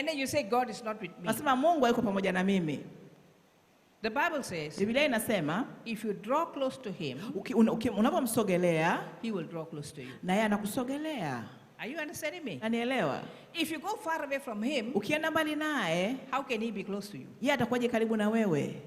And then you say God is not with me. Nasema Mungu hayuko pamoja na mimi. The Bible says, Biblia inasema if you draw close to him, unapomsogelea, he will draw close to you. Na yeye anakusogelea. Are you understanding me? Unanielewa? If you go far away from him, ukienda mbali naye, how can he be close to you? Yeye atakuwaje karibu na wewe?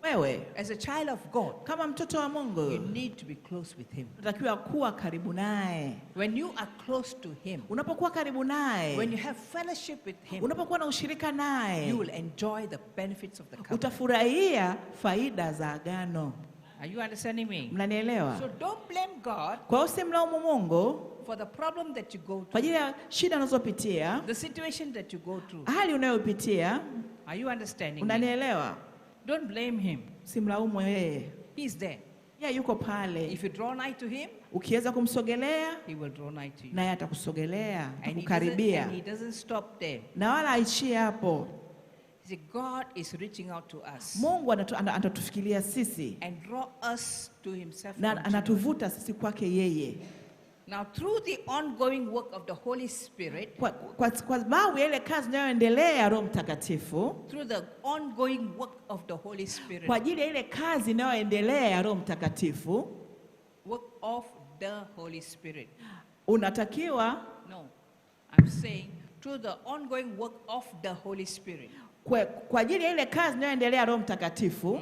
Wewe as a child of God, kama mtoto wa Mungu, you need to be close with him. Unatakiwa kuwa karibu naye. When you are close to him, unapokuwa karibu naye, when you have fellowship with him, unapokuwa na ushirika naye, you will enjoy the benefits of the covenant. Utafurahia faida za agano. Are you understanding me? Mnanielewa? So don't blame God kwa hiyo usimlaumu Mungu for the problem that you go through, kwa ajili ya shida unazopitia, the situation that you go through, hali unayopitia. Are you understanding? Unanielewa? Don't blame him. Simlaumu yeye. He's there. Yeye yuko pale. If you draw nigh to him, ukiweza kumsogelea, he will draw nigh to you. Naye atakusogelea, atakukaribia. And he doesn't stop there. Na wala haishii hapo. See, God is reaching out to us. Mungu anatufikiria sisi. And draw us to himself. Na anatuvuta sisi kwake yeye. Now through the ongoing work of the Holy Spirit, kwa sababu ile kazi inayoendelea Roho Mtakatifu, through the ongoing work of the Holy Spirit, kwa ajili ya ile kazi inayoendelea Roho Mtakatifu, work of the Holy Spirit. Unatakiwa, no, I'm saying through the ongoing work of the Holy Spirit, kwa ajili ya ile kazi inayoendelea Roho Mtakatifu,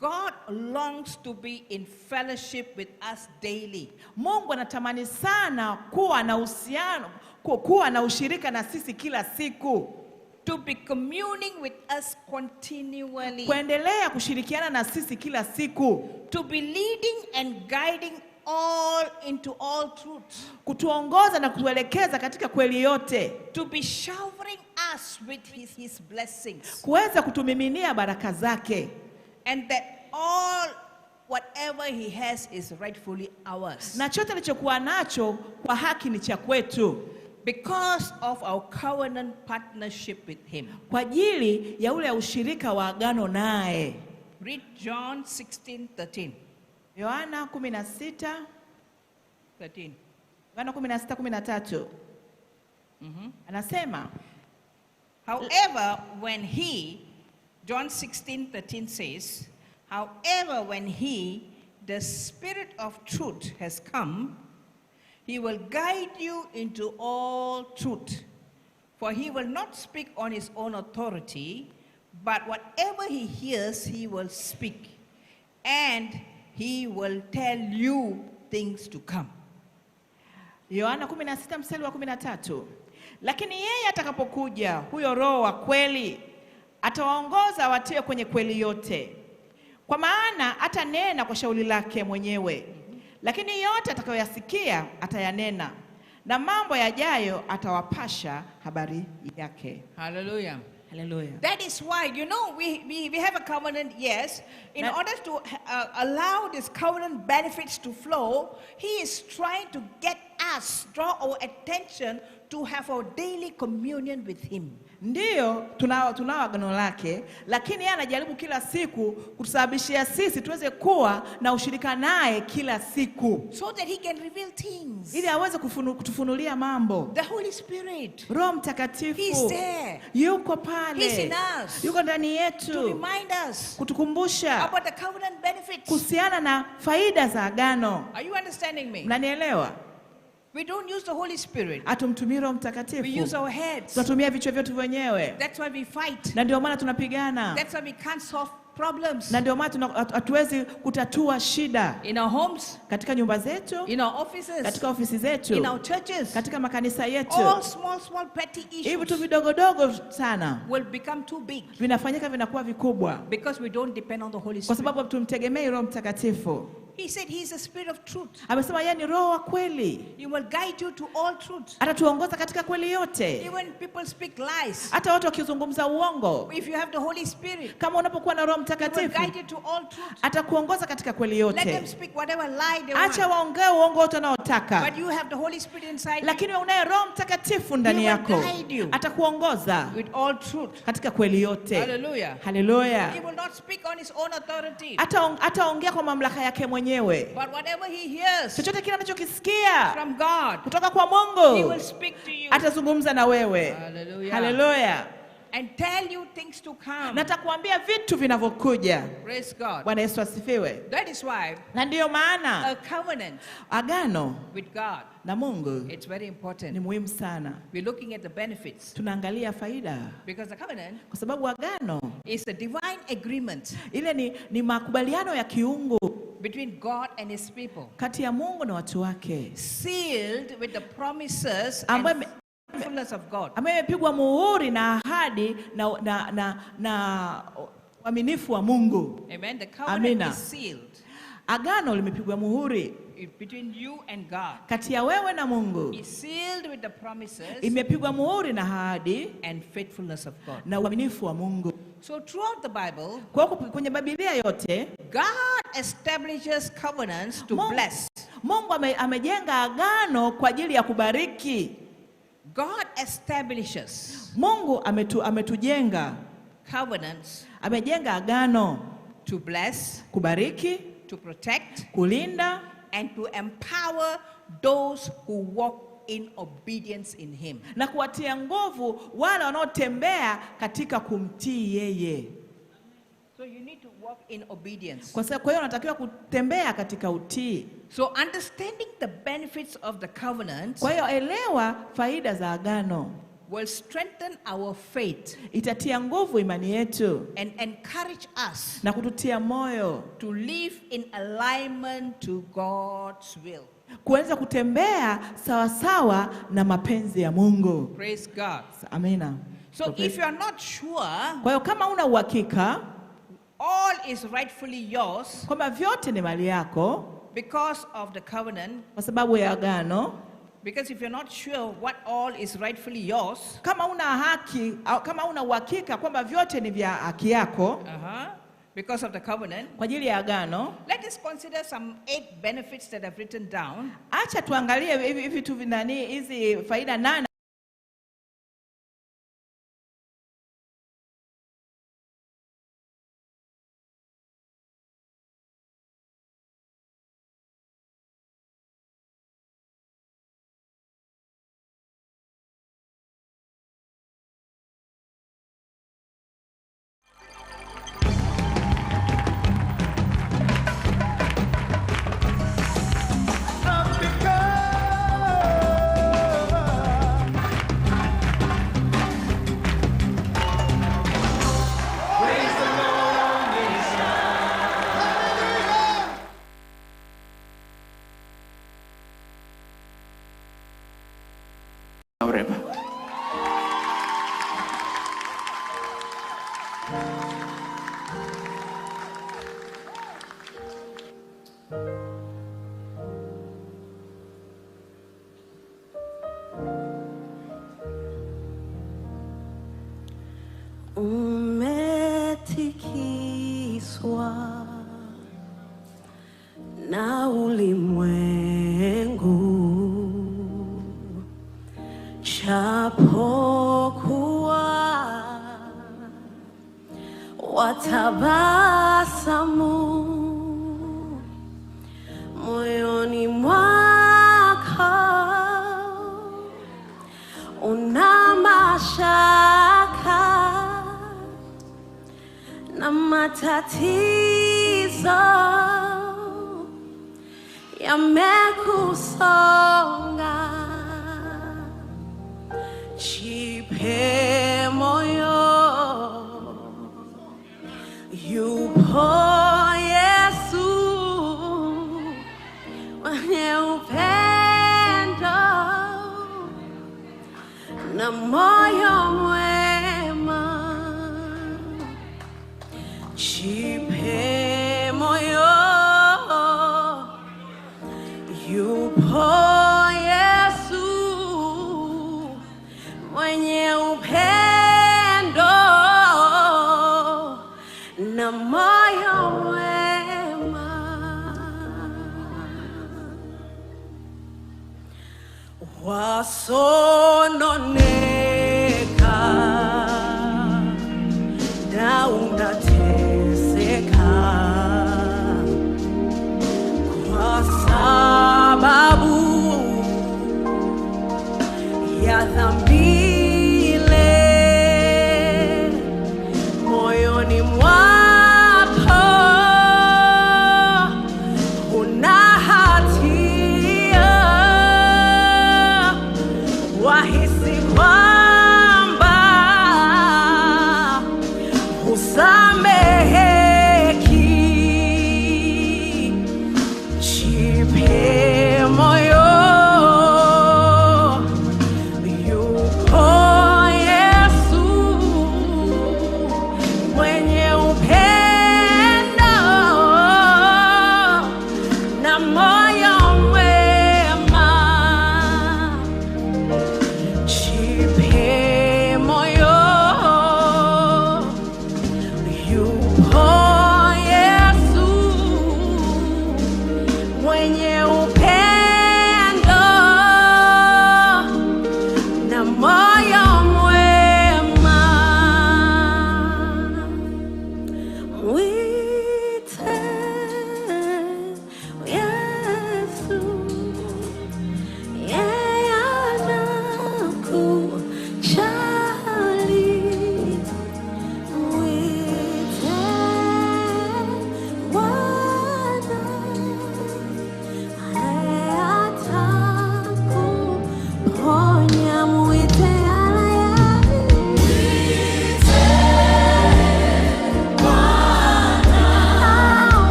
God longs to be in fellowship with us daily. Mungu anatamani sana kuwa na uhusiano, kuwa na ushirika na sisi kila siku. To be communing with us continually. Kuendelea kushirikiana na sisi kila siku. To be leading and guiding all into all truth. Kutuongoza na kutuelekeza katika kweli yote. To be showering us with his blessings. Kuweza kutumiminia baraka zake. And that all whatever he has is rightfully ours. Na chote alichokuwa nacho kwa haki ni cha kwetu. Because of our covenant partnership with him. Kwa ajili ya ule ushirika wa agano naye. Read John 16:13. Yohana 16:13. Yohana 16:13. Anasema, however when he, John 16:13 says, however when he, the Spirit of truth, has come, he will guide you into all truth. For he will not speak on his own authority, but whatever he hears he will speak, and he will tell you things to come. Yohana 16:13. Lakini yeye atakapokuja, huyo Roho wa kweli, atawaongoza watie kwenye kweli yote. Kwa maana atanena kwa shauri lake mwenyewe. Lakini yote atakayoyasikia atayanena, na mambo yajayo atawapasha habari yake. Hallelujah. Hallelujah. That is why, you know, we have a covenant, yes. In order to allow this covenant benefits to flow, he is trying to get us, draw our attention to have our daily communion with him. Ndiyo, tunao agano lake, lakini yeye anajaribu kila siku kutusababishia sisi tuweze kuwa na ushirika naye kila siku. So that he can reveal things. Ili aweze kutufunulia mambo. The Holy Spirit. Roho Mtakatifu. He's there. Yuko pale. He's in us. Yuko ndani yetu. To remind us. Kutukumbusha. About the covenant benefits. Kuhusiana na faida za agano. Are you understanding me? Mnanielewa? We don't use the Holy Spirit. Hatumtumii Roho Mtakatifu. We use our heads. Tunatumia vichwa vyetu wenyewe. That's why we fight. Na ndio maana tunapigana. That's why we can't solve problems. Na ndio maana hatuwezi kutatua shida. In our homes, katika nyumba zetu, in our offices, katika ofisi zetu, in our churches, katika makanisa yetu. All small petty issues. Hivi tu vidogo sana will become too big. Vinafanyika vinakuwa vikubwa. Because we don't depend on the Holy Spirit. Kwa sababu tumtegemei Roho Mtakatifu. He said he is a spirit of truth. Amesema yeye ni Roho wa kweli. He will guide you to all truth. Atatuongoza katika kweli yote. Even people speak lies. Hata watu wakizungumza uongo. If you have the Holy Spirit. Kama unapokuwa na Roho Mtakatifu. He will guide you to all truth. Atakuongoza katika kweli yote. Let them speak whatever lie they want. Acha waongee uongo wote wanaotaka. But you have the Holy Spirit inside. Lakini unaye Roho Mtakatifu ndani yako. He will guide you. Atakuongoza with all truth. Katika kweli yote. Hallelujah. Hallelujah. He will not speak on his own authority. Ataongea kwa mamlaka yake mwenyewe. mwenyewe. But whatever he hears Chochote kile anachokisikia from God, kutoka kwa he Mungu will speak to you. atazungumza na wewe. Hallelujah. Haleluya. And tell you things to come. Natakuambia vitu vinavyokuja. Praise God. Bwana Yesu asifiwe. That is why Na ndiyo maana a covenant agano with God, na Mungu it's very ni important. muhimu sana. We're looking at the benefits Tunaangalia faida, because the covenant kwa sababu agano is a divine agreement ile ni makubaliano ya kiungu between God and his people, kati ya Mungu na watu wake, sealed with the promises ambayo and faithfulness of God. ambayo imepigwa muhuri na ahadi na uaminifu wa Mungu. Amen. The covenant Amina. is sealed Agano limepigwa muhuri between you and God. kati ya wewe na Mungu, It's sealed with the promises imepigwa muhuri na ahadi and faithfulness of God. na uaminifu wa Mungu. So throughout the Bible, Kwa hiyo kwenye Biblia yote God establishes covenants to bless. Mungu amejenga agano kwa ajili ya kubariki. God establishes Mungu ametujenga, covenants amejenga agano to bless, kubariki, to protect, kulinda and to empower those who walk in obedience in him. na kuwatia nguvu wale wanaotembea katika kumtii yeye. So you need to walk in obedience. Kwa hiyo unatakiwa kutembea katika utii. So understanding the benefits of the covenant Kwa hiyo elewa faida za agano, will strengthen our faith itatia nguvu imani yetu and encourage us na kututia moyo to live in alignment to God's will. kuweza kutembea sawasawa na mapenzi ya Mungu. Praise God. Amina. So if you are not sure Kwa hiyo kama una uhakika all is rightfully yours kwamba vyote ni mali yako because of the covenant, kwa sababu ya agano, because if you're not sure what all is rightfully yours, kama una haki au kama una uhakika kwamba vyote ni vya haki yako because of the covenant, kwa ajili ya agano, let us consider some 8 benefits that I've written down. acha tuangalie hivi vitu vinani, hizi faida 8 umetikiswa na ulimwengu, japokuwa watabasamu moyoni mwako, una mashaka na matatizo yamekusonga, jipe moyo, yupo Yesu mwenye upendo na moyo mwema, jipe moyo, yupo Yesu mwenye upendo na moyo mwema, waso